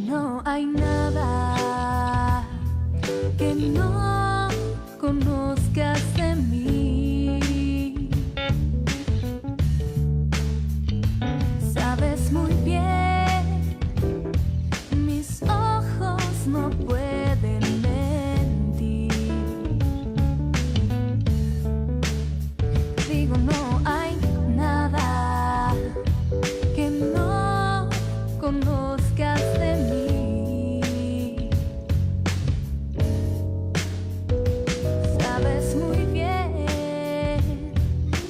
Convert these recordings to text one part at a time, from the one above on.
No hay nada que no conozcas de mí. Sabes muy bien, mis ojos no pueden mentir. Digo, no hay nada que no conozcas de mí. Sabes muy bien,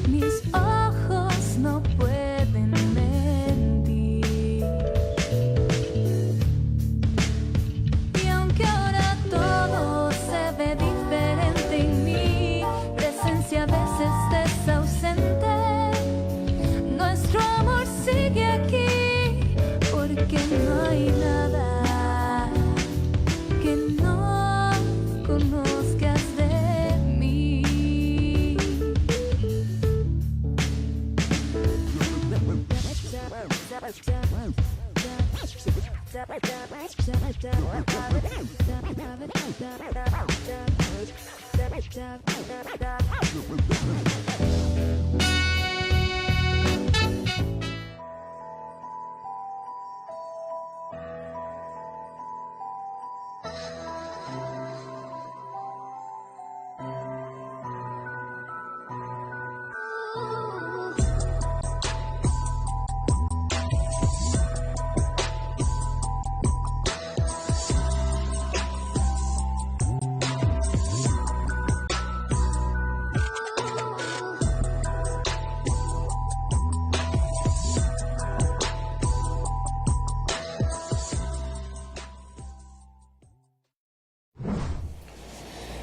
mis ojos no pueden mentir. Y aunque ahora todo se ve diferente en mi presencia, a veces estás ausente, nuestro amor sigue aquí, porque no hay nada que no conozcas de mí.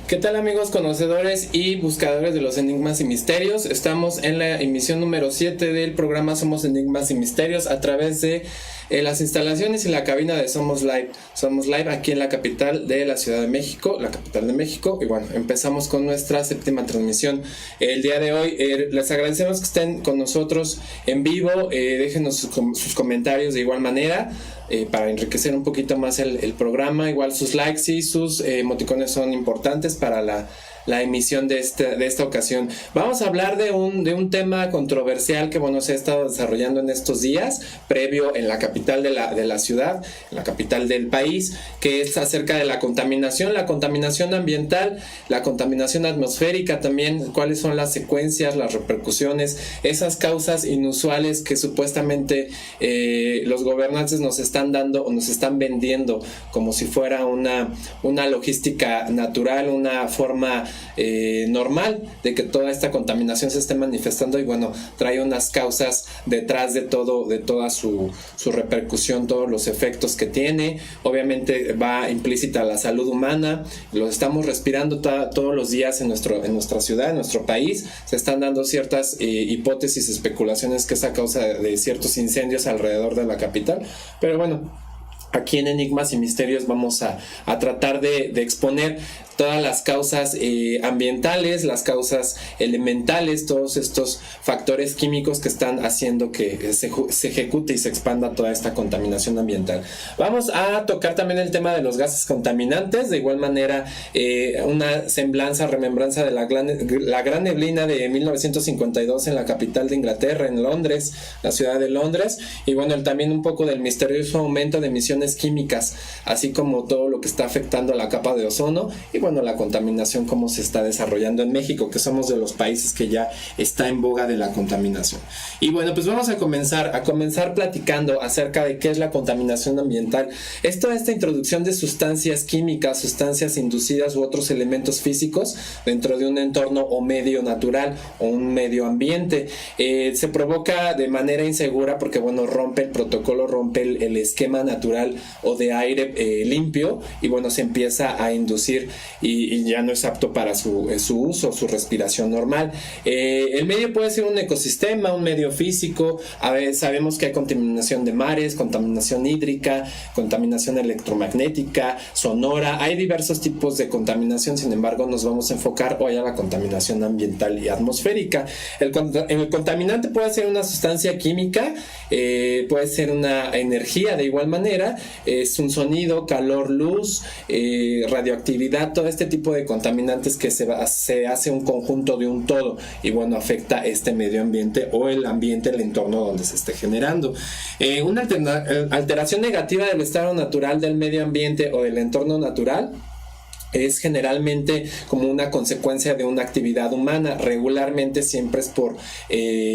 ¿Qué tal, amigos conocedores y buscadores de los enigmas y misterios? Estamos en la emisión número 7 del programa Somos Enigmas y Misterios a través de las instalaciones y la cabina de Somos Live. Somos Live aquí en la capital de la Ciudad de México, la capital de México. Y bueno, empezamos con nuestra séptima transmisión el día de hoy. Les agradecemos que estén con nosotros en vivo. Déjenos sus comentarios de igual manera. Para enriquecer un poquito más el programa. Igual sus likes y sus emoticones son importantes para la emisión de esta ocasión. Vamos a hablar de un tema controversial que se ha estado desarrollando en estos días, previo en la capital de la ciudad, en la capital del país, que es acerca de la contaminación ambiental, la contaminación atmosférica también, cuáles son las secuencias, las repercusiones, esas causas inusuales que supuestamente los gobernantes nos están dando o nos están vendiendo como si fuera una logística natural, una forma normal de que toda esta contaminación se esté manifestando, y bueno, trae unas causas detrás de toda su repercusión, todos los efectos que tiene. Obviamente va implícita la salud humana, lo estamos respirando todos los días en nuestra ciudad, en nuestro país. Se están dando ciertas hipótesis, especulaciones que es a causa de ciertos incendios alrededor de la capital, pero bueno, aquí en Enigmas y Misterios vamos a tratar de exponer todas las causas ambientales, las causas elementales, todos estos factores químicos que están haciendo que se ejecute y se expanda toda esta contaminación ambiental. Vamos a tocar también el tema de los gases contaminantes, de igual manera una remembranza de la gran neblina de 1952 en la capital de Inglaterra, en Londres, la ciudad de Londres, y bueno, también un poco del misterioso aumento de emisiones reacciones químicas, así como todo lo que está afectando a la capa de ozono y bueno, la contaminación cómo se está desarrollando en México, que somos de los países que ya está en boga de la contaminación. Y bueno, pues vamos a comenzar platicando acerca de qué es la contaminación ambiental. Es toda esta introducción de sustancias químicas, sustancias inducidas u otros elementos físicos dentro de un entorno o medio natural o un medio ambiente. Se provoca de manera insegura porque bueno, rompe el protocolo, rompe el esquema natural o de aire limpio y bueno, se empieza a inducir y ya no es apto para su uso, su respiración normal. El medio puede ser un ecosistema, un medio físico. A veces sabemos que hay contaminación de mares, contaminación hídrica, contaminación electromagnética, sonora. Hay diversos tipos de contaminación, sin embargo nos vamos a enfocar hoy a la contaminación ambiental y atmosférica. El contaminante puede ser una sustancia química, puede ser una energía de igual manera, es un sonido, calor, luz, radioactividad, todo este tipo de contaminantes que se hace un conjunto de un todo y bueno, afecta este medio ambiente o el ambiente, el entorno donde se esté generando. Una alteración negativa del estado natural del medio ambiente o del entorno natural es generalmente como una consecuencia de una actividad humana. Regularmente siempre es por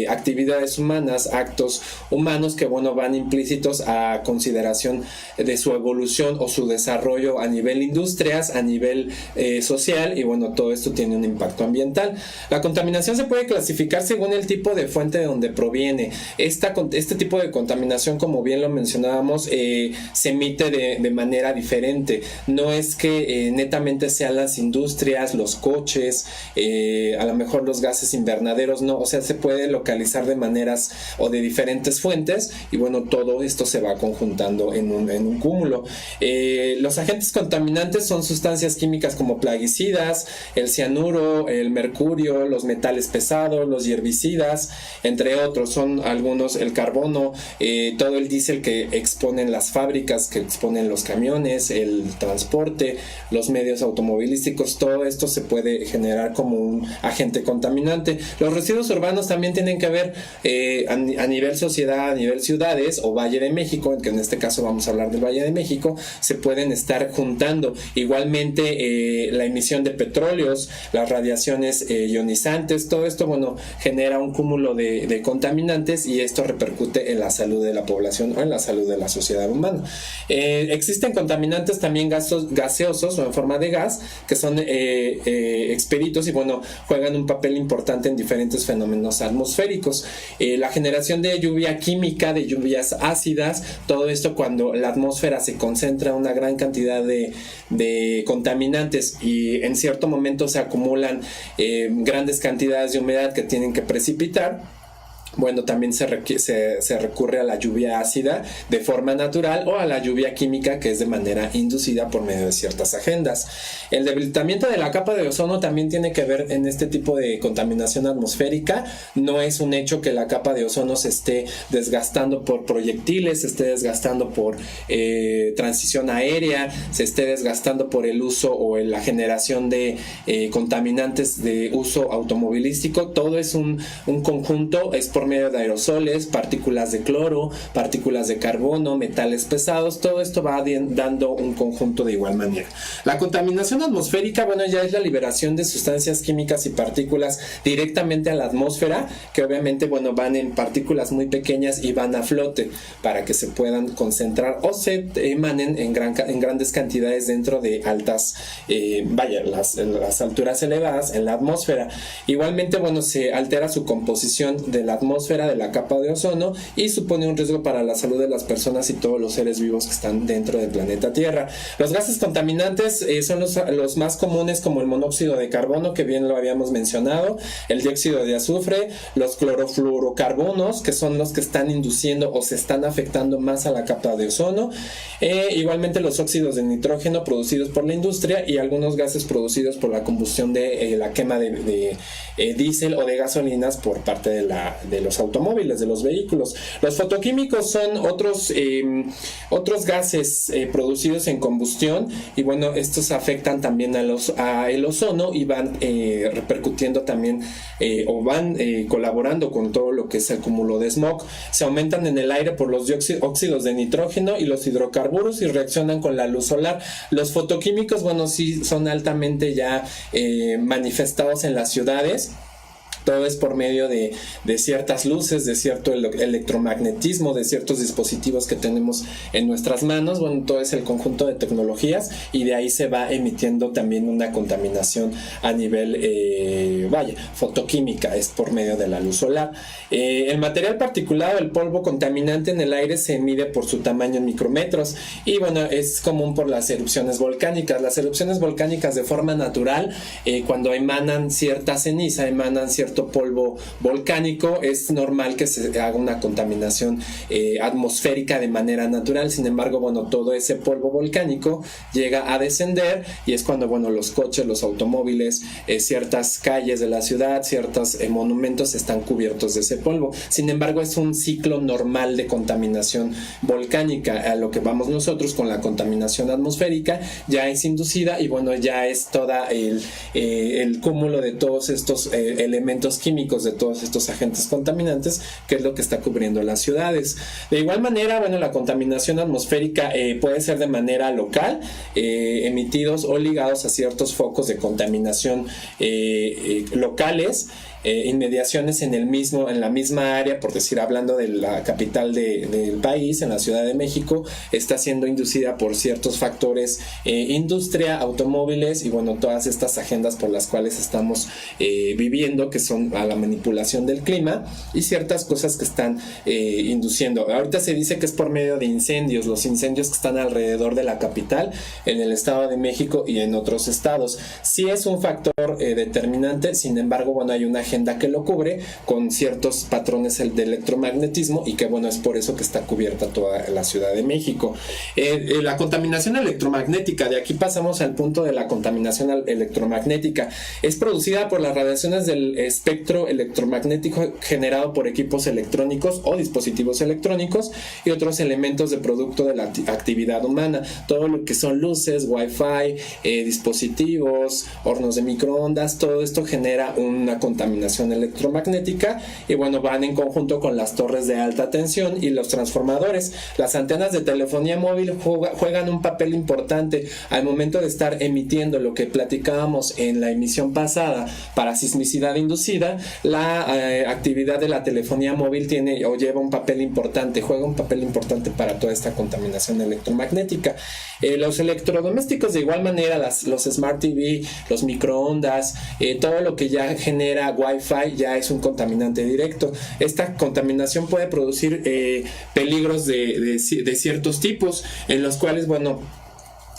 actividades humanas, actos humanos que bueno, van implícitos a consideración de su evolución o su desarrollo a nivel industrias, a nivel social y bueno, todo esto tiene un impacto ambiental. La contaminación se puede clasificar según el tipo de fuente de donde proviene. Este tipo de contaminación, como bien lo mencionábamos, se emite de manera diferente. No es que netamente sean las industrias, los coches, a lo mejor los gases invernaderos, no, o sea, se puede localizar de maneras o de diferentes fuentes y bueno, todo esto se va conjuntando en un cúmulo. Los agentes contaminantes son sustancias químicas como plaguicidas, el cianuro, el mercurio, los metales pesados, los herbicidas, entre otros. Son algunos, el carbono, todo el diésel que exponen las fábricas, que exponen los camiones, el transporte, los medios automovilísticos, todo esto se puede generar como un agente contaminante. Los residuos urbanos también tienen que ver a nivel sociedad, a nivel ciudades o Valle de México, que en este caso vamos a hablar del Valle de México, se pueden estar juntando. Igualmente la emisión de petróleos, las radiaciones ionizantes, todo esto bueno, genera un cúmulo de contaminantes y esto repercute en la salud de la población o en la salud de la sociedad humana. Existen contaminantes también gaseosos o en forma de gas, que son expeditos y bueno, juegan un papel importante en diferentes fenómenos atmosféricos. La generación de lluvia química, de lluvias ácidas, todo esto cuando la atmósfera se concentra una gran cantidad de contaminantes y en cierto momento se acumulan grandes cantidades de humedad que tienen que precipitar. Bueno, también se recurre a la lluvia ácida de forma natural o a la lluvia química que es de manera inducida por medio de ciertas agendas. El debilitamiento de la capa de ozono también tiene que ver en este tipo de contaminación atmosférica. No es un hecho que la capa de ozono se esté desgastando por proyectiles, se esté desgastando por transición aérea, se esté desgastando por el uso o la generación de contaminantes de uso automovilístico. Todo es un conjunto, es por medio de aerosoles, partículas de cloro, partículas de carbono, metales pesados. Todo esto va dando un conjunto de igual manera. La contaminación atmosférica, bueno, ya es la liberación de sustancias químicas y partículas directamente a la atmósfera, que obviamente, bueno, van en partículas muy pequeñas y van a flote para que se puedan concentrar o se emanen en grandes cantidades dentro de altas, las alturas elevadas en la atmósfera. Igualmente, bueno, se altera su composición de la atmósfera, de la capa de ozono, y supone un riesgo para la salud de las personas y todos los seres vivos que están dentro del planeta Tierra. Los gases contaminantes son los más comunes, como el monóxido de carbono, que bien lo habíamos mencionado, el dióxido de azufre, los clorofluorocarbonos, que son los que están induciendo o se están afectando más a la capa de ozono, igualmente los óxidos de nitrógeno producidos por la industria y algunos gases producidos por la combustión de la quema de diésel o de gasolinas por parte de la los automóviles, de los vehículos. Los fotoquímicos son otros gases producidos en combustión, y bueno, estos afectan también a el ozono y van repercutiendo también o van colaborando con todo lo que es el cúmulo de smog. Se aumentan en el aire por los óxidos de nitrógeno y los hidrocarburos y reaccionan con la luz solar. Los fotoquímicos, bueno, sí son altamente ya manifestados en las ciudades. Todo es por medio de ciertas luces, de cierto electromagnetismo, de ciertos dispositivos que tenemos en nuestras manos. Bueno, todo es el conjunto de tecnologías, y de ahí se va emitiendo también una contaminación a nivel, fotoquímica, es por medio de la luz solar. El material particulado, el polvo contaminante en el aire, se mide por su tamaño en micrómetros, y bueno, es común por las erupciones volcánicas. Las erupciones volcánicas de forma natural, cuando emanan cierta ceniza, emanan cierto polvo volcánico, es normal que se haga una contaminación atmosférica de manera natural. Sin embargo, bueno, todo ese polvo volcánico llega a descender, y es cuando, bueno, los coches, los automóviles, ciertas calles de la ciudad, ciertos monumentos están cubiertos de ese polvo. Sin embargo, es un ciclo normal de contaminación volcánica. A lo que vamos nosotros con la contaminación atmosférica ya es inducida, y bueno, ya es toda el cúmulo de todos estos elementos químicos, de todos estos agentes contaminantes, que es lo que está cubriendo las ciudades. De igual manera, bueno, la contaminación atmosférica puede ser de manera local, emitidos o ligados a ciertos focos de contaminación locales, inmediaciones en la misma área. Por decir, hablando de la capital del país, en la Ciudad de México, está siendo inducida por ciertos factores, industria, automóviles, y bueno, todas estas agendas por las cuales estamos viviendo, que son a la manipulación del clima y ciertas cosas que están induciendo. Ahorita se dice que es por medio de incendios, los incendios que están alrededor de la capital, en el Estado de México y en otros estados. Sí es un factor determinante. Sin embargo, bueno, hay una agenda que lo cubre con ciertos patrones de electromagnetismo, y que bueno, es por eso que está cubierta toda la Ciudad de México. La contaminación electromagnética, de aquí pasamos al punto de la contaminación electromagnética. Es producida por las radiaciones del espectro electromagnético generado por equipos electrónicos o dispositivos electrónicos y otros elementos de producto de la actividad humana. Todo lo que son luces, wifi, dispositivos, hornos de microondas, todo esto genera una contaminación electromagnética, y bueno, van en conjunto con las torres de alta tensión y los transformadores. Las antenas de telefonía móvil juegan un papel importante al momento de estar emitiendo lo que platicábamos en la emisión pasada para sismicidad inducida. La actividad de la telefonía móvil tiene o lleva un papel importante, juega un papel importante para toda esta contaminación electromagnética. Los electrodomésticos, de igual manera, los Smart TV, los microondas, todo lo que ya genera Wi-Fi ya es un contaminante directo. Esta contaminación puede producir peligros de ciertos tipos, en los cuales, bueno,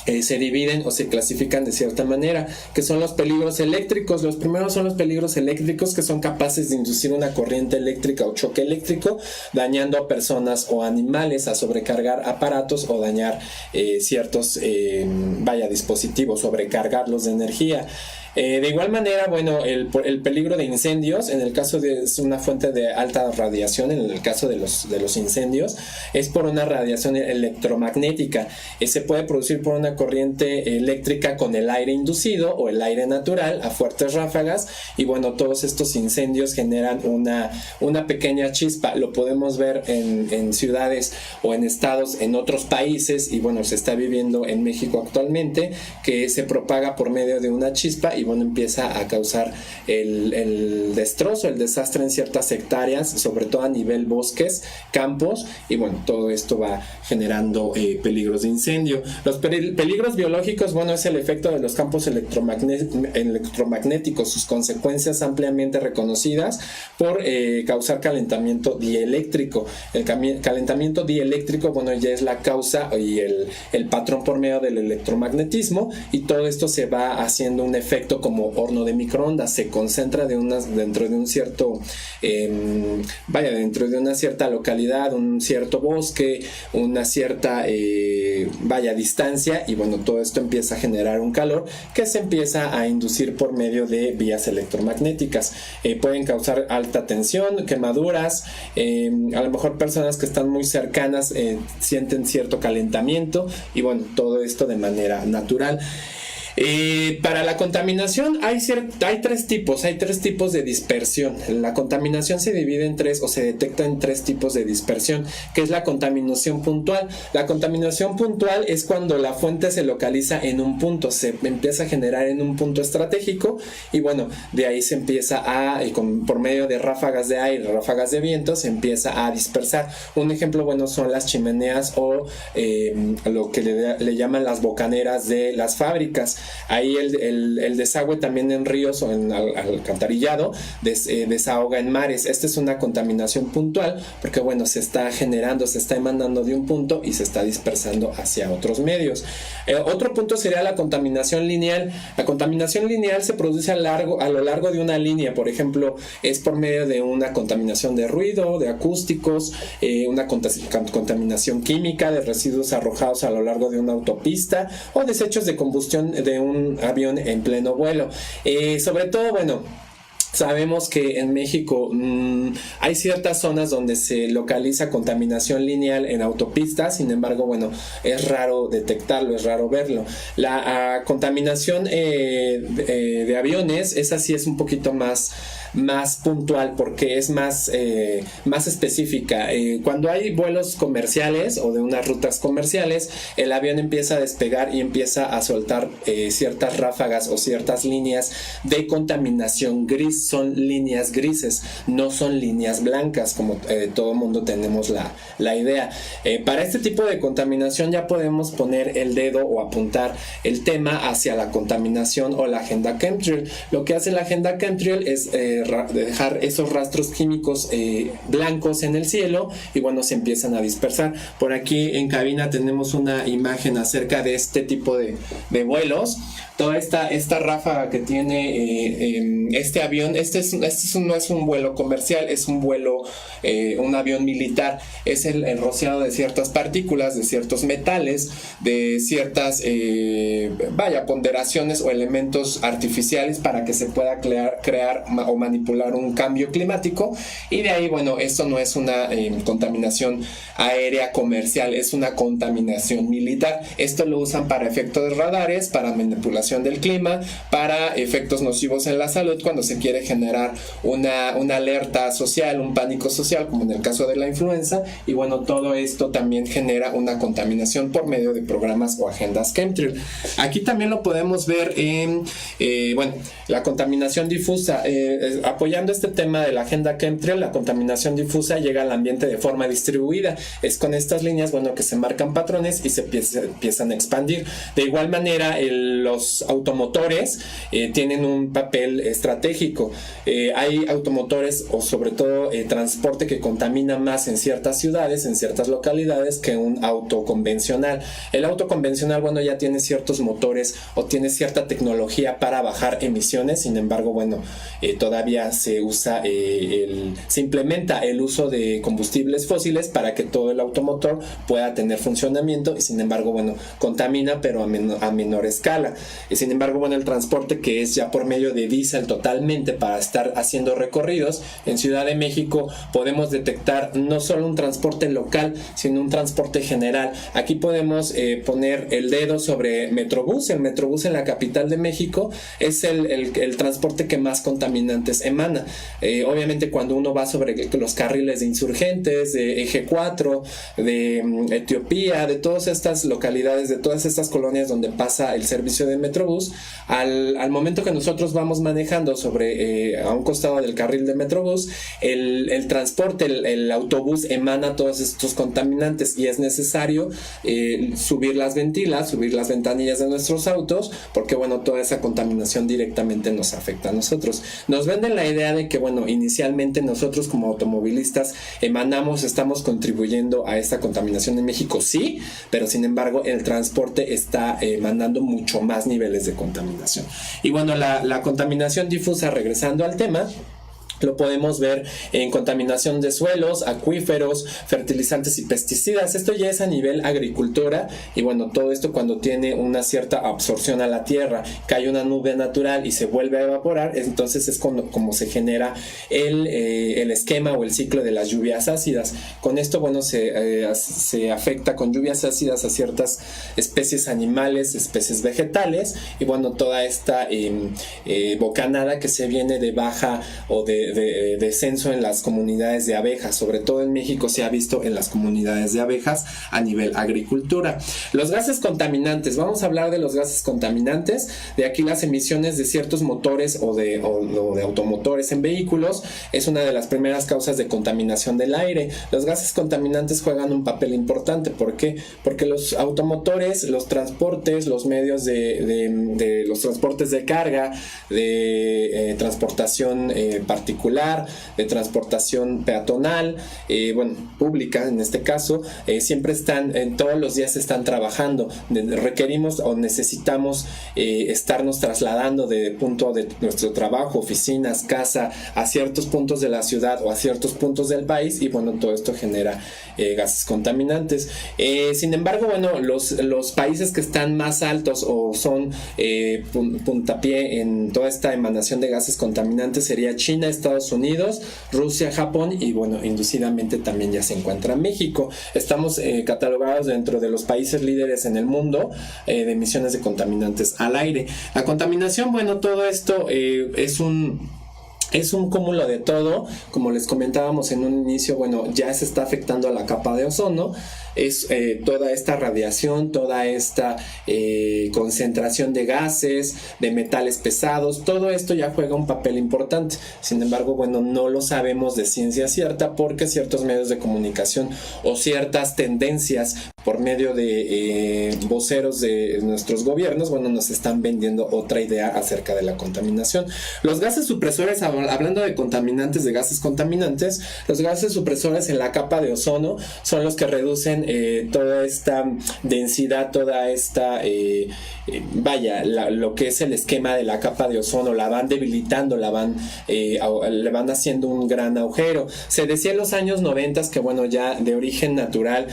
se dividen o se clasifican de cierta manera, que son los peligros eléctricos. Los primeros son los peligros eléctricos, que son capaces de inducir una corriente eléctrica o choque eléctrico, dañando a personas o animales, a sobrecargar aparatos o dañar ciertos dispositivos, sobrecargarlos de energía. De igual manera, bueno, el peligro de incendios, en el caso de una fuente de alta radiación, en el caso de los incendios, es por una radiación electromagnética. Se puede producir por una corriente eléctrica con el aire inducido o el aire natural a fuertes ráfagas, y bueno, todos estos incendios generan una pequeña chispa. Lo podemos ver en ciudades o en estados en otros países, y bueno, se está viviendo en México actualmente, que se propaga por medio de una chispa, y bueno, empieza a causar el destrozo, el desastre en ciertas hectáreas, sobre todo a nivel bosques, campos, y bueno, todo esto va generando peligros de incendio. Los peligros biológicos, bueno, es el efecto de los campos electromagnéticos, sus consecuencias ampliamente reconocidas por causar calentamiento dieléctrico. El calentamiento dieléctrico, bueno, ya es la causa y el patrón por medio del electromagnetismo, y todo esto se va haciendo un efecto efecto como horno de microondas, se concentra dentro de un cierto, dentro de una cierta localidad, un cierto bosque, una cierta, distancia, y bueno, todo esto empieza a generar un calor que se empieza a inducir por medio de vías electromagnéticas. Pueden causar alta tensión, quemaduras, a lo mejor personas que están muy cercanas sienten cierto calentamiento, y bueno, todo esto de manera natural. Para la contaminación hay tres tipos de dispersión. La contaminación se divide en tres, o se detecta en tres tipos de dispersión, que es la contaminación puntual. La contaminación puntual es cuando la fuente se localiza en un punto, se empieza a generar en un punto estratégico, y bueno, de ahí se empieza por medio de ráfagas de aire, ráfagas de viento, se empieza a dispersar. Un ejemplo bueno son las chimeneas o lo que le llaman las bocaneras de las fábricas. Ahí el desagüe también en ríos o en alcantarillado desahoga en mares. Esta es una contaminación puntual porque bueno, se está generando, se está emanando de un punto y se está dispersando hacia otros medios. Otro punto sería la contaminación lineal. La contaminación lineal se produce a lo largo de una línea. Por ejemplo, es por medio de una contaminación de ruido, de acústicos, una contaminación química de residuos arrojados a lo largo de una autopista o desechos de combustión de un avión en pleno vuelo. Sobre todo, bueno, sabemos que en México hay ciertas zonas donde se localiza contaminación lineal en autopistas, sin embargo, bueno, es raro detectarlo, es raro verlo. La contaminación de aviones, esa sí es un poquito más puntual porque es más específica. Cuando hay vuelos comerciales o de unas rutas comerciales, el avión empieza a despegar y empieza a soltar ciertas ráfagas o ciertas líneas de contaminación gris. Son líneas grises, no son líneas blancas como todo mundo tenemos la idea. Para este tipo de contaminación ya podemos poner el dedo o apuntar el tema hacia la contaminación o la agenda chemtrail. Lo que hace la agenda chemtrail es dejar esos rastros químicos blancos en el cielo, y bueno, se empiezan a dispersar. Por aquí en cabina tenemos una imagen acerca de este tipo de vuelos. Toda esta ráfaga que tiene este avión, no es un vuelo comercial, es un vuelo, un avión militar. Es el rociado de ciertas partículas, de ciertos metales, de ciertas ponderaciones o elementos artificiales para que se pueda crear o manipular un cambio climático. Y de ahí, bueno, esto no es una contaminación aérea comercial, es una contaminación militar. Esto lo usan para efectos de radares, para manipulación del clima, para efectos nocivos en la salud, cuando se quiere generar una alerta social, un pánico social, como en el caso de la influenza. Y bueno, todo esto también genera una contaminación por medio de programas o agendas chemtrail. Aquí también lo podemos ver en la contaminación difusa. Apoyando este tema de la agenda chemtrail, la contaminación difusa llega al ambiente de forma distribuida. Es con estas líneas, bueno, que se marcan patrones y se empiezan a expandir. De igual manera, los automotores tienen un papel estratégico. Hay automotores o sobre todo transporte que contamina más en ciertas ciudades, en ciertas localidades, que un auto convencional. El auto convencional, bueno, ya tiene ciertos motores o tiene cierta tecnología para bajar emisiones. Sin embargo, bueno, todavía se implementa el uso de combustibles fósiles para que todo el automotor pueda tener funcionamiento, y sin embargo, bueno, contamina, pero a menor escala. Sin embargo, bueno, el transporte que es ya por medio de diésel totalmente para estar haciendo recorridos en Ciudad de México, podemos detectar no solo un transporte local, sino un transporte general. Aquí podemos poner el dedo sobre Metrobús. El Metrobús en la capital de México es el transporte que más contaminantes emana. Obviamente cuando uno va sobre los carriles de Insurgentes, de Eje 4, de Etiopía, de todas estas localidades, de todas estas colonias donde pasa el servicio de Metrobús, al momento que nosotros vamos manejando a un costado del carril de Metrobús, el transporte, el autobús emana todos estos contaminantes, y es necesario subir las ventanillas de nuestros autos, porque bueno, toda esa contaminación directamente nos afecta a nosotros. Nos ven venden la idea de que, bueno, inicialmente nosotros como automovilistas estamos contribuyendo a esta contaminación en México, sí, pero sin embargo el transporte está mandando mucho más niveles de contaminación. Y bueno, la contaminación difusa, regresando al tema, lo podemos ver en contaminación de suelos, acuíferos, fertilizantes y pesticidas. Esto ya es a nivel agricultura, y bueno, todo esto cuando tiene una cierta absorción a la tierra, cae una nube natural y se vuelve a evaporar, entonces es como se genera el esquema o el ciclo de las lluvias ácidas. Con esto, bueno, se afecta con lluvias ácidas a ciertas especies animales, especies vegetales, y bueno, toda esta bocanada que se viene de baja o de descenso en las comunidades de abejas, sobre todo en México se ha visto en las comunidades de abejas a nivel agricultura. Los gases contaminantes, vamos a hablar de los gases contaminantes, de aquí las emisiones de ciertos motores o de automotores en vehículos, es una de las primeras causas de contaminación del aire. Los gases contaminantes juegan un papel importante, ¿por qué? Porque los automotores, los transportes, los medios de los transportes de carga, de transportación particular, de transportación peatonal, pública en este caso, siempre están, todos los días están trabajando. Requerimos o necesitamos estarnos trasladando de punto de nuestro trabajo, oficinas, casa, a ciertos puntos de la ciudad o a ciertos puntos del país, y bueno, todo esto genera gases contaminantes. Sin embargo, bueno, los países que están más altos o son puntapié en toda esta emanación de gases contaminantes sería China, Estados Unidos, Rusia, Japón, y bueno, inducidamente también ya se encuentra México. Estamos catalogados dentro de los países líderes en el mundo de emisiones de contaminantes al aire. La contaminación, bueno, todo esto es un cúmulo de todo. Como les comentábamos en un inicio, bueno, ya se está afectando a la capa de ozono. Es toda esta radiación, toda esta concentración de gases, de metales pesados, todo esto ya juega un papel importante. Sin embargo, bueno, no lo sabemos de ciencia cierta, porque ciertos medios de comunicación o ciertas tendencias por medio de voceros de nuestros gobiernos, bueno, nos están vendiendo otra idea acerca de la contaminación. Los gases supresores, hablando de contaminantes, de gases contaminantes, los gases supresores en la capa de ozono son los que reducen toda esta densidad, toda esta lo que es el esquema de la capa de ozono, la van debilitando, le van haciendo un gran agujero. Se decía en los años 90 que, bueno, ya de origen natural,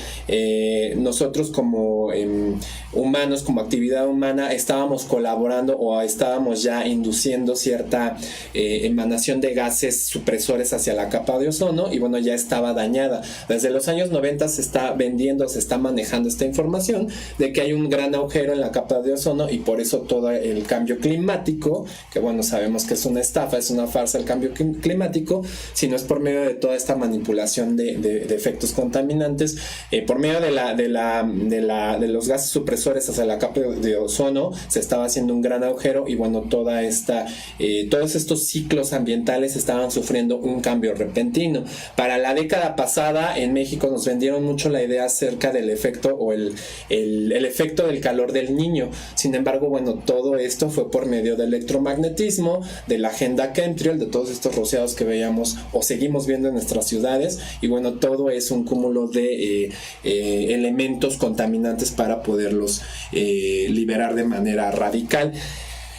nosotros como humanos, como actividad humana, estábamos colaborando o estábamos ya induciendo cierta emanación de gases supresores hacia la capa de ozono, y bueno, ya estaba dañada. Desde los años 90 se está manejando esta información de que hay un gran agujero en la capa de ozono, y por eso todo el cambio climático, que bueno, sabemos que es una estafa, es una farsa el cambio climático, sino es por medio de toda esta manipulación de efectos contaminantes, por medio de los gases supresores hacia la capa de ozono, se estaba haciendo un gran agujero, y bueno, todos estos ciclos ambientales estaban sufriendo un cambio repentino. Para la década pasada en México nos vendieron mucho la idea acerca del efecto o el efecto del calor del Niño. Sin embargo, bueno, todo esto fue por medio del electromagnetismo, de la agenda chemtrail, de todos estos rociados que veíamos o seguimos viendo en nuestras ciudades, y bueno, todo es un cúmulo de elementos contaminantes para poderlos liberar de manera radical.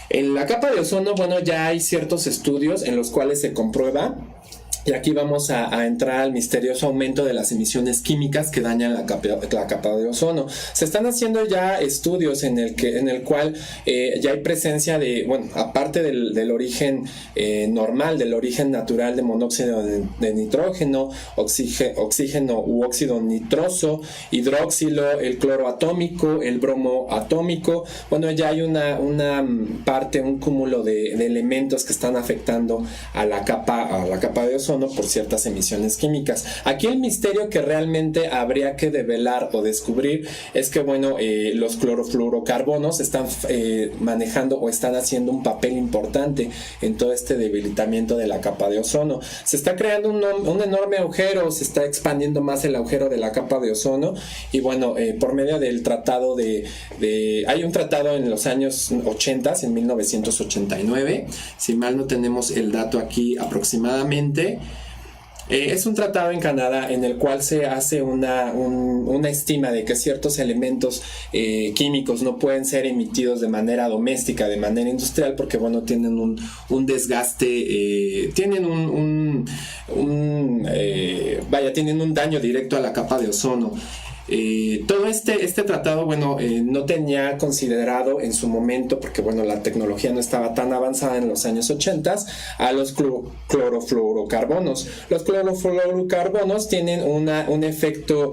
En la capa de ozono, bueno, ya hay ciertos estudios en los cuales se comprueba, y aquí vamos a entrar al misterioso aumento de las emisiones químicas que dañan la capa de ozono. Se están haciendo ya estudios en el cual ya hay presencia de, bueno, aparte del origen normal, del origen natural de monóxido de nitrógeno, oxígeno u óxido nitroso, hidróxilo, el cloro atómico, el bromo atómico. Bueno, ya hay una parte, un cúmulo de elementos que están afectando a la capa de ozono, ozono por ciertas emisiones químicas. Aquí el misterio que realmente habría que develar o descubrir es que, bueno, los clorofluorocarbonos están manejando o están haciendo un papel importante en todo este debilitamiento de la capa de ozono. Se está creando un enorme agujero, se está expandiendo más el agujero de la capa de ozono, y bueno, por medio del tratado hay un tratado en los años 80, en 1989, si mal no tenemos el dato aquí aproximadamente. Es un tratado en Canadá en el cual se hace una estima de que ciertos elementos químicos no pueden ser emitidos de manera doméstica, de manera industrial, porque bueno, tienen un desgaste, tienen tienen un daño directo a la capa de ozono. Todo este tratado, bueno, no tenía considerado en su momento, porque bueno, la tecnología no estaba tan avanzada en los años 80, a los clorofluorocarbonos. Los clorofluorocarbonos tienen un efecto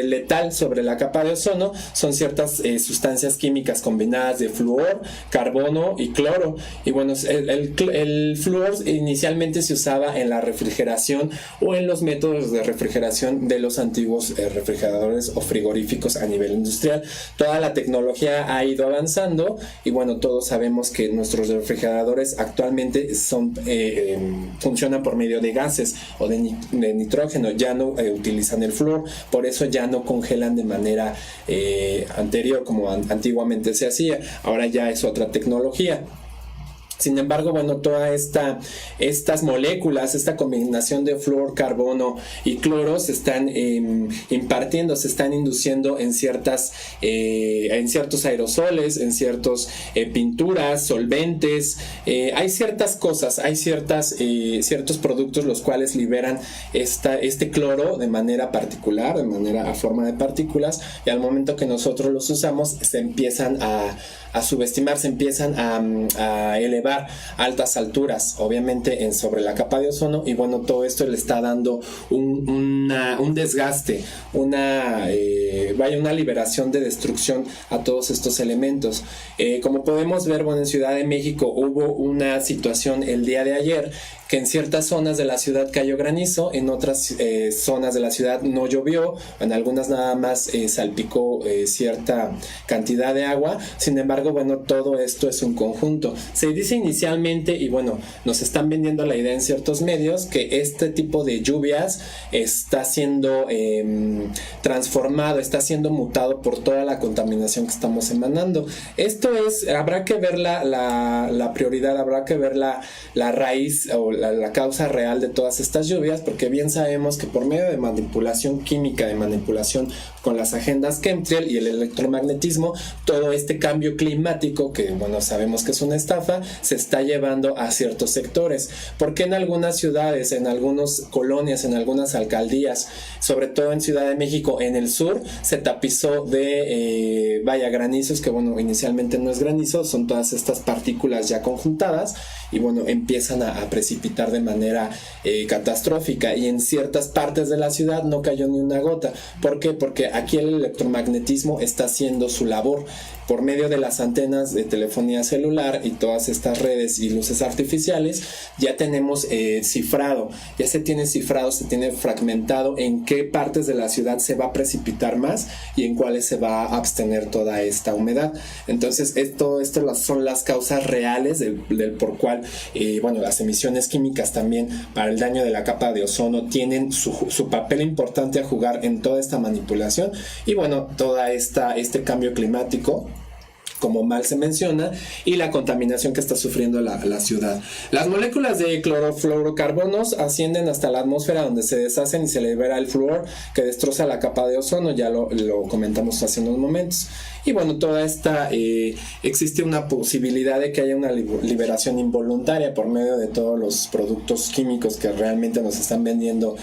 letal sobre la capa de ozono. Son ciertas sustancias químicas combinadas de flúor, carbono y cloro. Y bueno, el flúor inicialmente se usaba en la refrigeración o en los métodos de refrigeración de los antiguos refrigeradores o frigoríficos a nivel industrial. Toda la tecnología ha ido avanzando y bueno, todos sabemos que nuestros refrigeradores actualmente funcionan por medio de gases o de nitrógeno, ya no utilizan el flúor, por eso ya no congelan de manera anterior como antiguamente se hacía. Ahora ya es otra tecnología. Sin embargo, bueno, todas estas moléculas, esta combinación de flúor, carbono y cloro se están impartiendo, se están induciendo en ciertos aerosoles, en ciertas pinturas, solventes. Hay ciertas cosas, hay ciertos productos los cuales liberan este cloro de manera particular, a forma de partículas, y al momento que nosotros los usamos se empiezan a subestimar, se empiezan a elevar a altas alturas, obviamente sobre la capa de ozono, y bueno, todo esto le está dando un desgaste, una liberación de destrucción a todos estos elementos. Como podemos ver, bueno, en Ciudad de México hubo una situación el día de ayer que en ciertas zonas de la ciudad cayó granizo, en otras zonas de la ciudad no llovió, en algunas nada más salpicó cierta cantidad de agua. Sin embargo, bueno, todo esto es un conjunto. Se dice inicialmente, y bueno, nos están vendiendo la idea en ciertos medios, que este tipo de lluvias está siendo transformado, está siendo mutado por toda la contaminación que estamos emanando. Esto habrá que ver la prioridad, habrá que ver la raíz o la causa real de todas estas lluvias, porque bien sabemos que por medio de manipulación química, de manipulación con las agendas chemtrail y el electromagnetismo, todo este cambio climático, que bueno, sabemos que es una estafa, se está llevando a ciertos sectores. Porque en algunas ciudades, en algunas colonias, en algunas alcaldías, sobre todo en Ciudad de México, en el sur, se tapizó de granizos, que bueno, inicialmente no es granizo, son todas estas partículas ya conjuntadas, y bueno, empiezan a precipitar de manera catastrófica, y en ciertas partes de la ciudad no cayó ni una gota. ¿Por qué? Porque aquí el electromagnetismo está haciendo su labor por medio de las antenas de telefonía celular y todas estas redes y luces artificiales. Ya tenemos cifrado, se tiene fragmentado en qué partes de la ciudad se va a precipitar más y en cuáles se va a abstener toda esta humedad. Entonces esto son las causas reales del por cual las emisiones químicas también para el daño de la capa de ozono tienen su papel importante a jugar en toda esta manipulación, y bueno, toda este cambio climático, como mal se menciona, y la contaminación que está sufriendo la ciudad. Las moléculas de clorofluorocarbonos ascienden hasta la atmósfera, donde se deshacen y se libera el flúor que destroza la capa de ozono. Ya lo comentamos hace unos momentos. Y bueno, toda esta existe una posibilidad de que haya una liberación involuntaria por medio de todos los productos químicos que realmente nos están vendiendo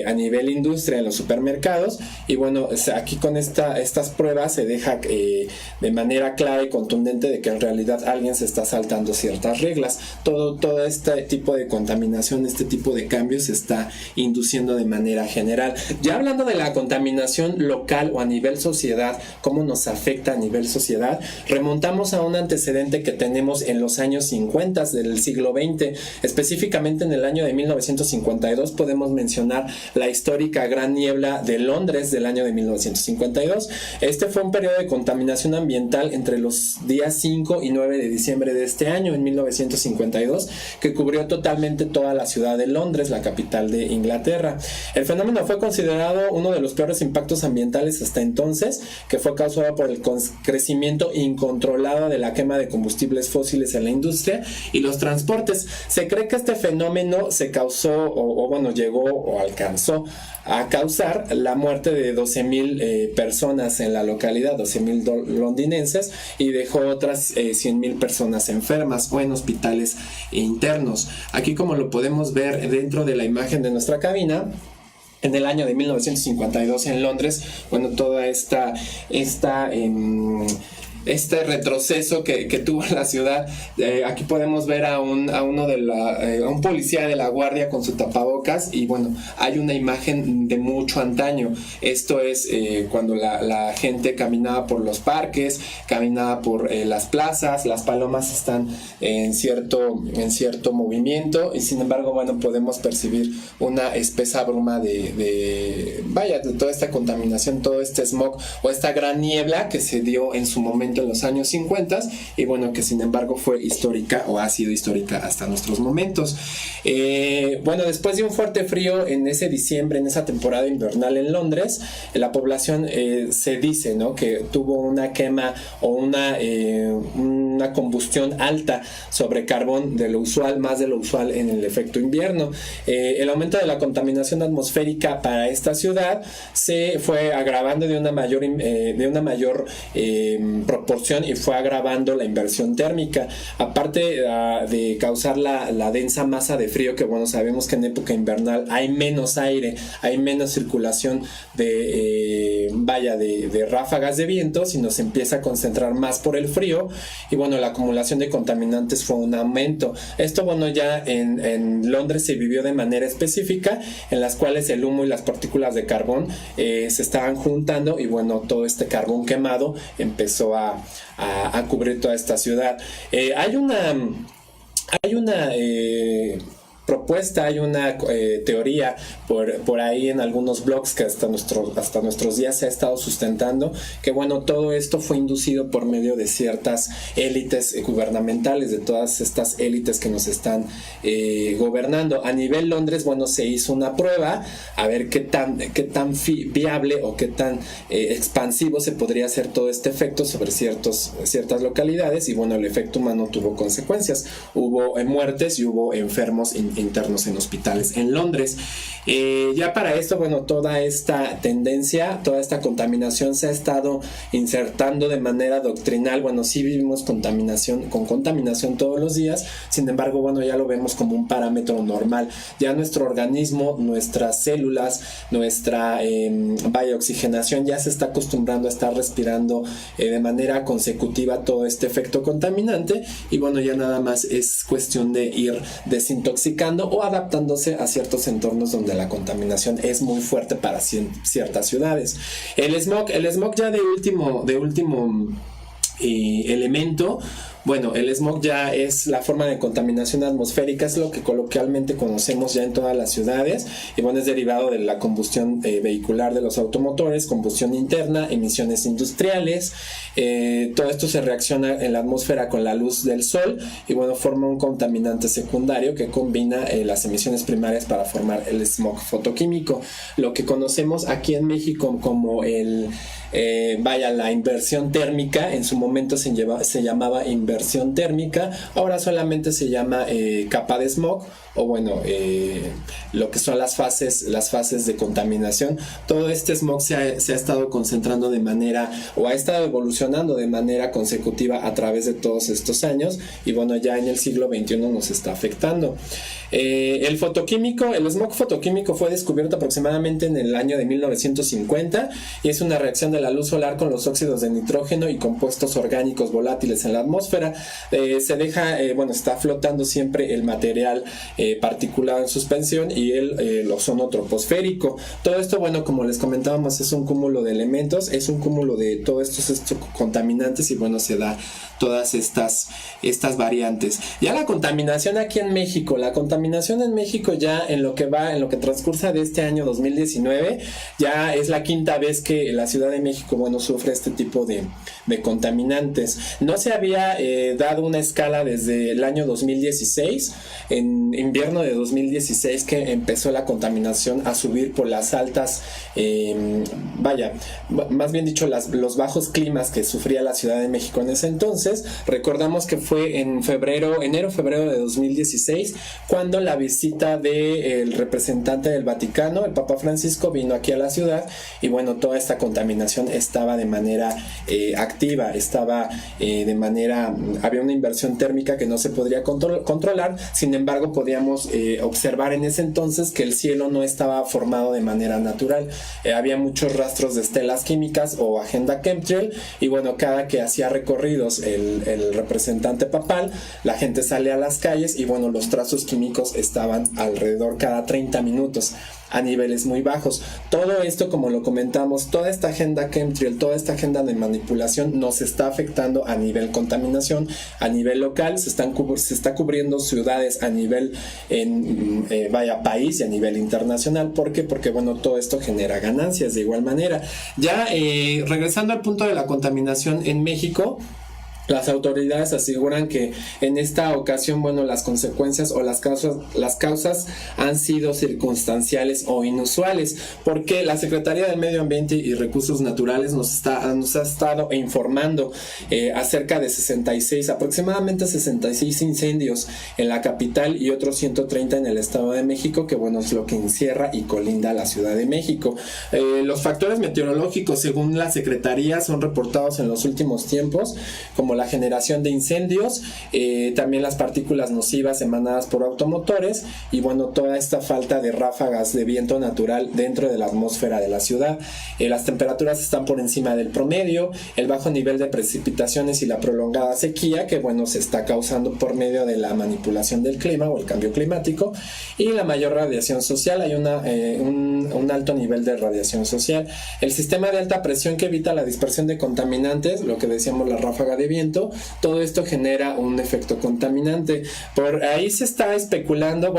a nivel industria en los supermercados. Y bueno, aquí con estas pruebas se deja de manera clara clara y contundente de que en realidad alguien se está saltando ciertas reglas. Todo este tipo de contaminación, este tipo de cambios se está induciendo de manera general. Ya hablando de la contaminación local o a nivel sociedad, cómo nos afecta a nivel sociedad, remontamos a un antecedente que tenemos en los años 50 del siglo XX, específicamente en el año de 1952 podemos mencionar la histórica Gran Niebla de Londres del año de 1952. Este fue un periodo de contaminación ambiental entre los días 5 y 9 de diciembre de este año, en 1952, que cubrió totalmente toda la ciudad de Londres, la capital de Inglaterra. El fenómeno fue considerado uno de los peores impactos ambientales hasta entonces, que fue causado por el crecimiento incontrolado de la quema de combustibles fósiles en la industria y los transportes. Se cree que este fenómeno se causó llegó o alcanzó a causar la muerte de 12,000 personas en la localidad, 12,000 londinenses, y dejó otras 100,000 personas enfermas o en hospitales internos. Aquí, como lo podemos ver dentro de la imagen de nuestra cabina, en el año de 1952 en Londres, toda este retroceso que tuvo la ciudad. Aquí podemos ver a un policía de la guardia con su tapabocas, y hay una imagen de mucho antaño. Esto es cuando la gente caminaba por los parques, caminaba por las plazas, las palomas están en cierto movimiento, y sin embargo podemos percibir una espesa bruma de toda esta contaminación, todo este smog o esta gran niebla que se dio en su momento en los años 50 y que sin embargo fue histórica o ha sido histórica hasta nuestros momentos. Después de un fuerte frío en ese diciembre, en esa temporada invernal en Londres, la población se dice, ¿no?, que tuvo una quema o una combustión alta sobre carbón de lo usual, más de lo usual en el efecto invierno. El aumento de la contaminación atmosférica para esta ciudad se fue agravando de una mayor proporción y fue agravando la inversión térmica, aparte de causar la densa masa de frío, que sabemos que en época invernal hay menos aire, hay menos circulación de ráfagas de viento, sino se empieza a concentrar más por el frío, y la acumulación de contaminantes fue un aumento. Esto ya en Londres se vivió de manera específica, en las cuales el humo y las partículas de carbón se estaban juntando, y todo este carbón quemado empezó a cubrir toda esta ciudad. Hay una propuesta, hay una teoría por ahí en algunos blogs que hasta nuestros días se ha estado sustentando, que todo esto fue inducido por medio de ciertas élites gubernamentales, de todas estas élites que nos están gobernando. A nivel Londres, se hizo una prueba a ver qué tan viable o qué tan expansivo se podría hacer todo este efecto sobre ciertas localidades, y el efecto humano tuvo consecuencias. Hubo muertes y hubo enfermos internos en hospitales en Londres. Ya para esto, toda esta tendencia, toda esta contaminación se ha estado insertando de manera doctrinal. Sí vivimos con contaminación todos los días, sin embargo, ya lo vemos como un parámetro normal. Ya nuestro organismo, nuestras células, nuestra oxigenación ya se está acostumbrando a estar respirando de manera consecutiva todo este efecto contaminante, y ya nada más es cuestión de ir desintoxicando o adaptándose a ciertos entornos donde la contaminación es muy fuerte para ciertas ciudades. El smog ya de último elemento. El smog ya es la forma de contaminación atmosférica, es lo que coloquialmente conocemos ya en todas las ciudades, y es derivado de la combustión vehicular de los automotores, combustión interna, emisiones industriales. Todo esto se reacciona en la atmósfera con la luz del sol, y forma un contaminante secundario que combina las emisiones primarias para formar el smog fotoquímico, lo que conocemos aquí en México como la inversión térmica. En su momento se llamaba inversión térmica, ahora solamente se llama capa de smog, o lo que son las fases de contaminación. Todo este smog se ha estado concentrando ha estado evolucionando de manera consecutiva a través de todos estos años, y ya en el siglo XXI nos está afectando. El smog fotoquímico fue descubierto aproximadamente en el año de 1950 y es una reacción de la luz solar con los óxidos de nitrógeno y compuestos orgánicos volátiles en la atmósfera. Se deja, está flotando siempre el material particulado en suspensión y el ozono troposférico. Todo esto, como les comentábamos, es un cúmulo de elementos, es un cúmulo de todos estos contaminantes y se da todas estas variantes. Ya la contaminación aquí en México, ya en lo que transcursa de este año 2019, ya es la quinta vez que la Ciudad de México, sufre este tipo de contaminantes. No se había dado una escala desde el año 2016, en invierno de 2016, que empezó la contaminación a subir por las altas, más bien dicho, los bajos climas que sufría la Ciudad de México en ese entonces. Recordamos que fue en enero-febrero de 2016 cuando la visita del representante del Vaticano, el Papa Francisco, vino aquí a la ciudad y toda esta contaminación estaba de manera activa, había una inversión térmica que no se podría controlar. Sin embargo, podíamos observar en ese entonces que el cielo no estaba formado de manera natural. Había muchos rastros de estelas químicas o agenda chemtrail y cada que hacía recorridos el representante papal, la gente sale a las calles y los trazos químicos estaban alrededor cada 30 minutos a niveles muy bajos. Todo esto, como lo comentamos, toda esta agenda chemtrail, toda esta agenda de manipulación nos está afectando a nivel contaminación, a nivel local. Se está cubriendo ciudades a nivel país y a nivel internacional. ¿Por qué? Porque todo esto genera ganancias de igual manera. Ya regresando al punto de la contaminación en México, las autoridades aseguran que en esta ocasión, las consecuencias o las causas han sido circunstanciales o inusuales, porque la Secretaría de Medio Ambiente y Recursos Naturales nos ha estado informando acerca de aproximadamente 66 incendios en la capital y otros 130 en el Estado de México, que es lo que encierra y colinda la Ciudad de México. Los factores meteorológicos, según la Secretaría, son reportados en los últimos tiempos, como la generación de incendios, también las partículas nocivas emanadas por automotores y toda esta falta de ráfagas de viento natural dentro de la atmósfera de la ciudad. Las temperaturas están por encima del promedio, el bajo nivel de precipitaciones y la prolongada sequía que se está causando por medio de la manipulación del clima o el cambio climático, y la mayor radiación social. Hay un alto nivel de radiación social. El sistema de alta presión que evita la dispersión de contaminantes, lo que decíamos, la ráfaga de viento, todo esto genera un efecto contaminante. Por ahí se está especulando,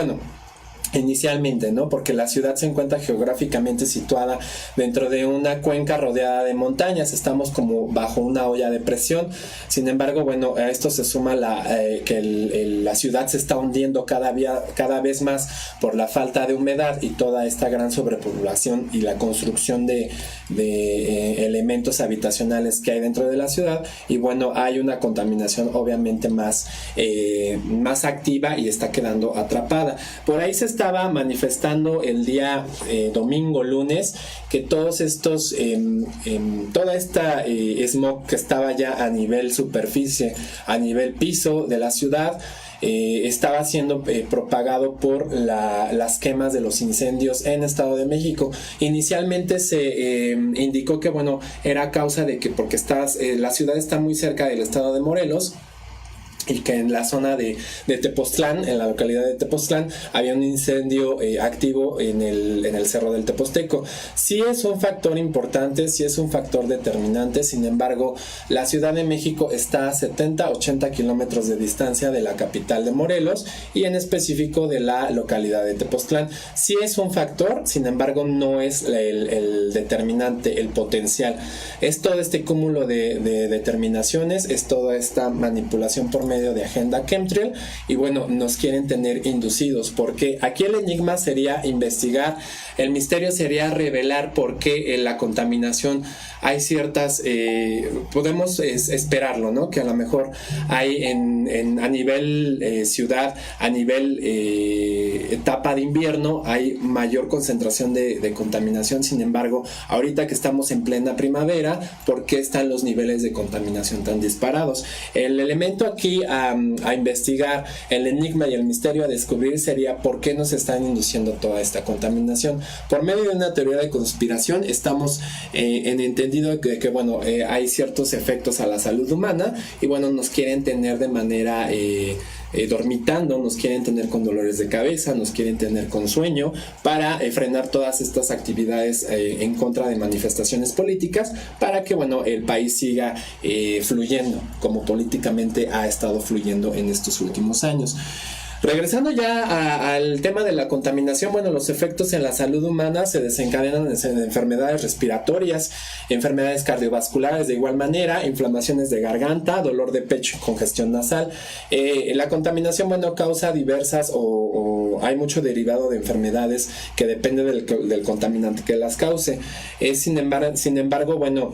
inicialmente, porque la ciudad se encuentra geográficamente situada dentro de una cuenca rodeada de montañas, estamos como bajo una olla de presión. Sin embargo, a esto se suma que la ciudad se está hundiendo cada vez más por la falta de humedad y toda esta gran sobrepoblación y la construcción de elementos habitacionales que hay dentro de la ciudad, y hay una contaminación obviamente más activa y está quedando atrapada. Por ahí se estaba manifestando el día domingo, lunes, que todos estos toda esta smog que estaba ya a nivel superficie, a nivel piso de la ciudad, estaba siendo propagado por las quemas de los incendios en Estado de México. Inicialmente se indicó que era a causa de que porque la ciudad está muy cerca del estado de Morelos, y que en la zona de Tepoztlán, en la localidad de Tepoztlán, había un incendio activo en el Cerro del Teposteco. Sí es un factor importante, sí es un factor determinante. Sin embargo, la Ciudad de México está a 70-80 kilómetros de distancia de la capital de Morelos y en específico de la localidad de Tepoztlán. Sí es un factor, sin embargo no es el determinante, el potencial. Es todo este cúmulo de determinaciones, es toda esta manipulación por medio de agenda chemtrail, y nos quieren tener inducidos, porque aquí el enigma sería investigar, el misterio sería revelar por qué la contaminación hay ciertas, podemos esperarlo, ¿no? Que a lo mejor hay a nivel ciudad, a nivel etapa de invierno, hay mayor concentración de contaminación. Sin embargo, ahorita que estamos en plena primavera, ¿por qué están los niveles de contaminación tan disparados? El elemento aquí a investigar el enigma y el misterio a descubrir sería por qué nos están induciendo toda esta contaminación. Por medio de una teoría de conspiración estamos en entendido de que bueno, hay ciertos efectos a la salud humana y bueno, nos quieren tener de manera dormitando, nos quieren tener con dolores de cabeza, nos quieren tener con sueño para frenar todas estas actividades en contra de manifestaciones políticas, para que bueno, el país siga fluyendo como políticamente ha estado fluyendo en estos últimos años. Regresando ya al tema de la contaminación, bueno, los efectos en la salud humana se desencadenan en enfermedades respiratorias, enfermedades cardiovasculares de igual manera, inflamaciones de garganta, dolor de pecho, congestión nasal. La contaminación, bueno, causa diversas o hay mucho derivado de enfermedades que depende del contaminante que las cause. Sin embargo, bueno,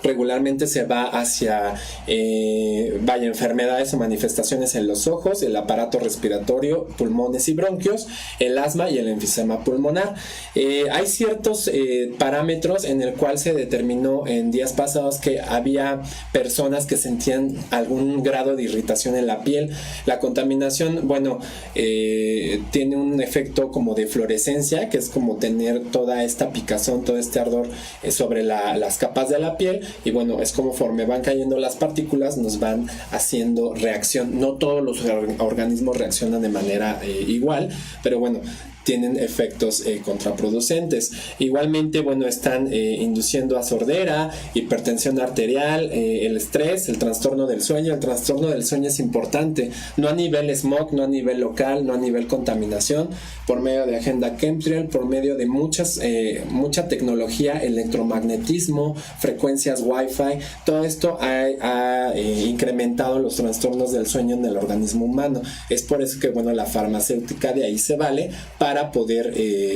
regularmente se va hacia enfermedades o manifestaciones en los ojos, el aparato respiratorio, pulmones y bronquios, el asma y el enfisema pulmonar. Hay ciertos parámetros en el cual se determinó en días pasados que había personas que sentían algún grado de irritación en la piel. La contaminación, bueno, tiene un efecto como de fluorescencia, que es como tener toda esta picazón, todo este ardor sobre las capas de la piel. Y bueno, es conforme van cayendo las partículas nos van haciendo reacción. No todos los organismos reaccionan de manera igual, pero bueno, tienen efectos contraproducentes. Igualmente, bueno, están induciendo a sordera, hipertensión arterial, el estrés, el trastorno del sueño. El trastorno del sueño es importante, no a nivel smog, no a nivel local, no a nivel contaminación, por medio de agenda chemtrail, por medio de mucha tecnología, electromagnetismo, frecuencias Wi-Fi. Todo esto ha incrementado los trastornos del sueño en el organismo humano. Es por eso que, bueno, la farmacéutica de ahí se vale para poder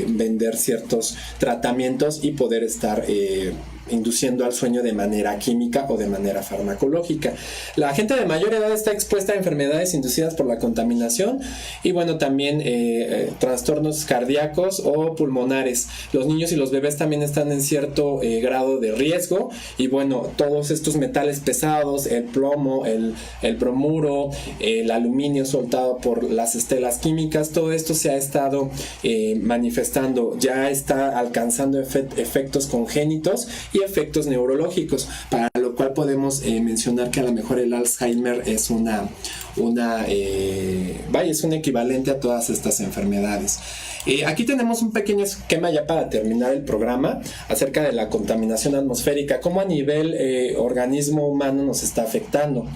vender ciertos tratamientos y poder estar induciendo al sueño de manera química o de manera farmacológica. La gente de mayor edad está expuesta a enfermedades inducidas por la contaminación y bueno, también trastornos cardíacos o pulmonares. Los niños y los bebés también están en cierto grado de riesgo y bueno, todos estos metales pesados, el plomo, el bromuro, el aluminio soltado por las estelas químicas, todo esto se ha estado manifestando, ya está alcanzando efectos congénitos y efectos neurológicos, para lo cual podemos mencionar que a lo mejor el Alzheimer es un equivalente a todas estas enfermedades. Aquí tenemos un pequeño esquema ya para terminar el programa acerca de la contaminación atmosférica, cómo a nivel organismo humano nos está afectando.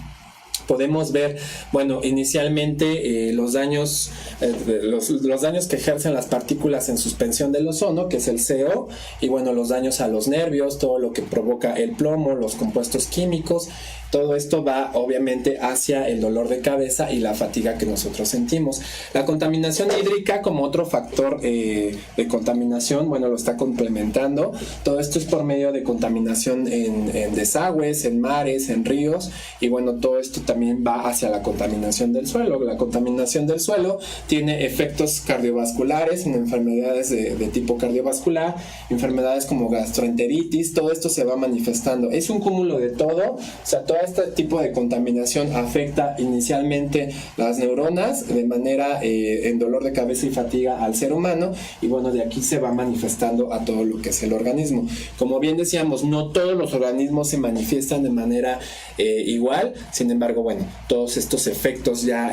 Podemos ver, bueno, inicialmente los daños que ejercen las partículas en suspensión del ozono, que es el CO, y bueno, los daños a los nervios, todo lo que provoca el plomo, los compuestos químicos. Todo esto va obviamente hacia el dolor de cabeza y la fatiga que nosotros sentimos. La contaminación hídrica como otro factor de contaminación, bueno, lo está complementando. Todo esto es por medio de contaminación en desagües, en mares, en ríos, y bueno, todo esto también va hacia la contaminación del suelo. La contaminación del suelo tiene efectos cardiovasculares en enfermedades de tipo cardiovascular, enfermedades como gastroenteritis. Todo esto se va manifestando. Es un cúmulo de todo, o sea, todo este tipo de contaminación afecta inicialmente las neuronas de manera en dolor de cabeza y fatiga al ser humano, y bueno, de aquí se va manifestando a todo lo que es el organismo. Como bien decíamos, no todos los organismos se manifiestan de manera igual. Sin embargo, bueno, todos estos efectos ya,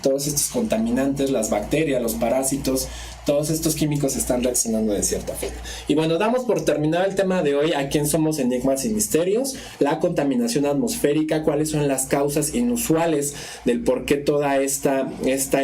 todos estos contaminantes, las bacterias, los parásitos, todos estos químicos están reaccionando de cierta forma. Y bueno, damos por terminado el tema de hoy aquí en Somos Enigmas y Misterios, la contaminación atmosférica, cuáles son las causas inusuales del por qué toda esta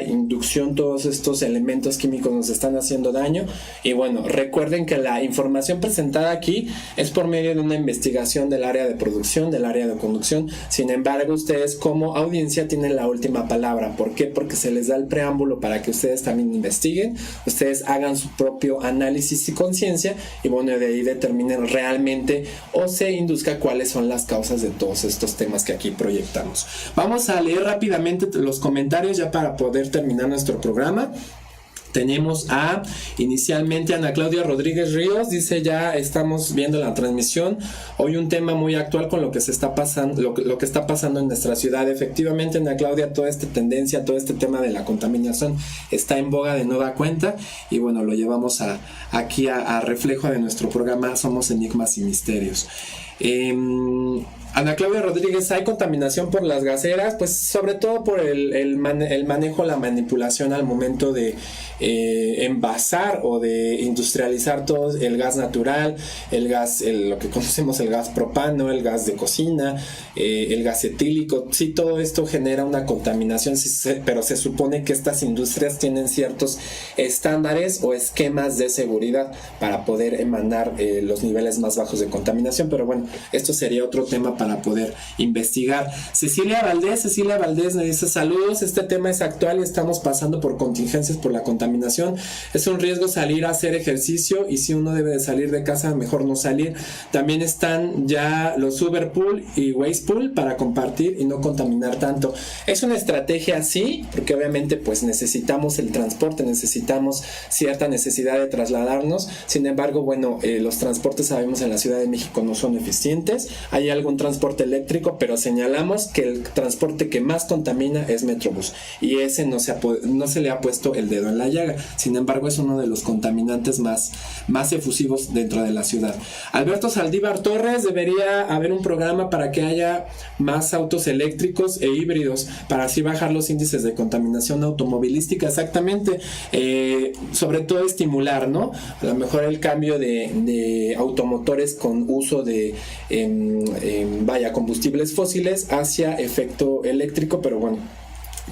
inducción, todos estos elementos químicos nos están haciendo daño. Y bueno, recuerden que la información presentada aquí es por medio de una investigación del área de producción, del área de conducción. Sin embargo, ustedes como audiencia tienen la última palabra. ¿Por qué? Porque se les da el preámbulo para que ustedes también investiguen, ustedes hagan su propio análisis y conciencia, y bueno, de ahí determinen realmente o se induzca cuáles son las causas de todos estos temas que aquí proyectamos. Vamos a leer rápidamente los comentarios ya para poder terminar nuestro programa. Tenemos a inicialmente Ana Claudia Rodríguez Ríos, dice ya estamos viendo la transmisión, hoy un tema muy actual con lo que se está pasando, lo que está pasando en nuestra ciudad. Efectivamente, Ana Claudia, toda esta tendencia, todo este tema de la contaminación está en boga de nueva cuenta y bueno, lo llevamos aquí a reflejo de nuestro programa Somos Enigmas y Misterios. Ana Claudia Rodríguez, ¿hay contaminación por las gaseras? Pues sobre todo por el manejo, la manipulación al momento de envasar o de industrializar todo el gas natural, el gas, lo que conocemos el gas propano, el gas de cocina, el gas etílico. Sí, todo esto genera una contaminación, pero se supone que estas industrias tienen ciertos estándares o esquemas de seguridad para poder emanar los niveles más bajos de contaminación, pero bueno, esto sería otro tema para poder investigar. Cecilia Valdés me dice: saludos, este tema es actual y estamos pasando por contingencias por la contaminación. Es un riesgo salir a hacer ejercicio y si uno debe de salir de casa, mejor no salir. También están ya los Uberpool y Wastepool para compartir y no contaminar tanto. Es una estrategia, sí, porque obviamente pues necesitamos el transporte, necesitamos cierta necesidad de trasladarnos. Sin embargo, bueno, los transportes sabemos en la Ciudad de México no son eficientes. Hay algún transporte eléctrico, pero señalamos que el transporte que más contamina es Metrobús y ese no se le ha puesto el dedo en la llaga. Sin embargo, es uno de los contaminantes más efusivos dentro de la ciudad. Alberto Saldívar Torres: debería haber un programa para que haya más autos eléctricos e híbridos para así bajar los índices de contaminación automovilística. Exactamente, sobre todo estimular, ¿no? A lo mejor el cambio de automotores con uso de combustibles fósiles hacia efecto eléctrico, pero bueno,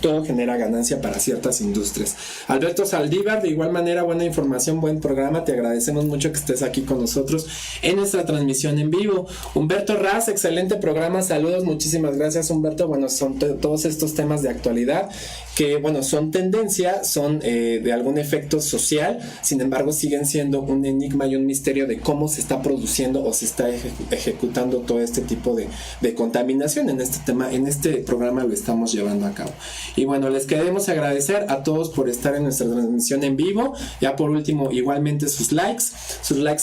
todo genera ganancia para ciertas industrias. Alberto Saldívar, de igual manera, buena información, buen programa, te agradecemos mucho que estés aquí con nosotros en nuestra transmisión en vivo. Humberto Raz, excelente programa, saludos, muchísimas gracias, Humberto. Bueno, son todos estos temas de actualidad que, bueno, son tendencia, son de algún efecto social, sin embargo siguen siendo un enigma y un misterio de cómo se está produciendo o se está ejecutando todo este tipo de contaminación. En este tema, en este programa lo estamos llevando a cabo. Y bueno, les queremos agradecer a todos por estar en nuestra transmisión en vivo. Ya por último, igualmente sus likes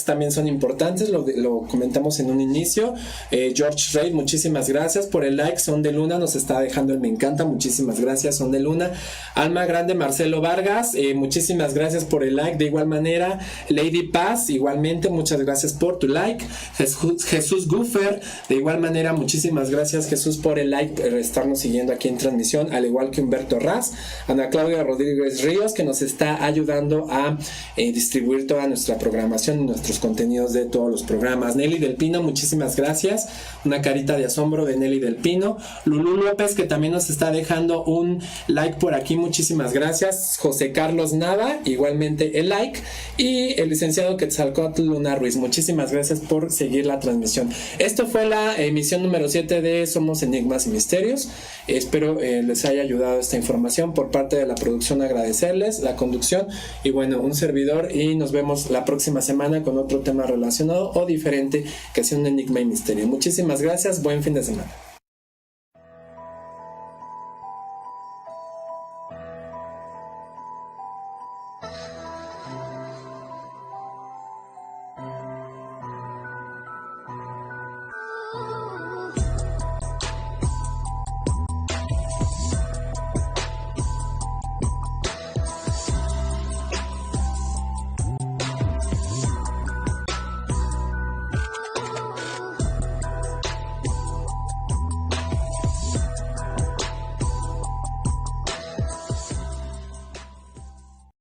también son importantes, lo comentamos en un inicio. George Reid, muchísimas gracias por el like. Son de Luna nos está dejando el me encanta, muchísimas gracias, Son de Luna. Alma Grande Marcelo Vargas, muchísimas gracias por el like. De igual manera, Lady Paz, igualmente muchas gracias por tu like. Jesús Guffer, de igual manera, muchísimas gracias, Jesús, por el like, por estarnos siguiendo aquí en transmisión, al igual que Humberto Raz. Ana Claudia Rodríguez Ríos, que nos está ayudando a distribuir toda nuestra programación y nuestros contenidos de todos los programas. Nelly del Pino, muchísimas gracias, una carita de asombro de Nelly del Pino. Lulú López, que también nos está dejando un like por aquí, muchísimas gracias. José Carlos Nava, igualmente el like. Y el licenciado Quetzalcóatl Luna Ruiz, muchísimas gracias por seguir la transmisión. Esto fue la emisión número 7 de Somos Enigmas y Misterios. Espero les haya ayudado esta información. Por parte de la producción, agradecerles la conducción y bueno, un servidor, y nos vemos la próxima semana con otro tema relacionado o diferente que sea un enigma y misterio. Muchísimas gracias, buen fin de semana.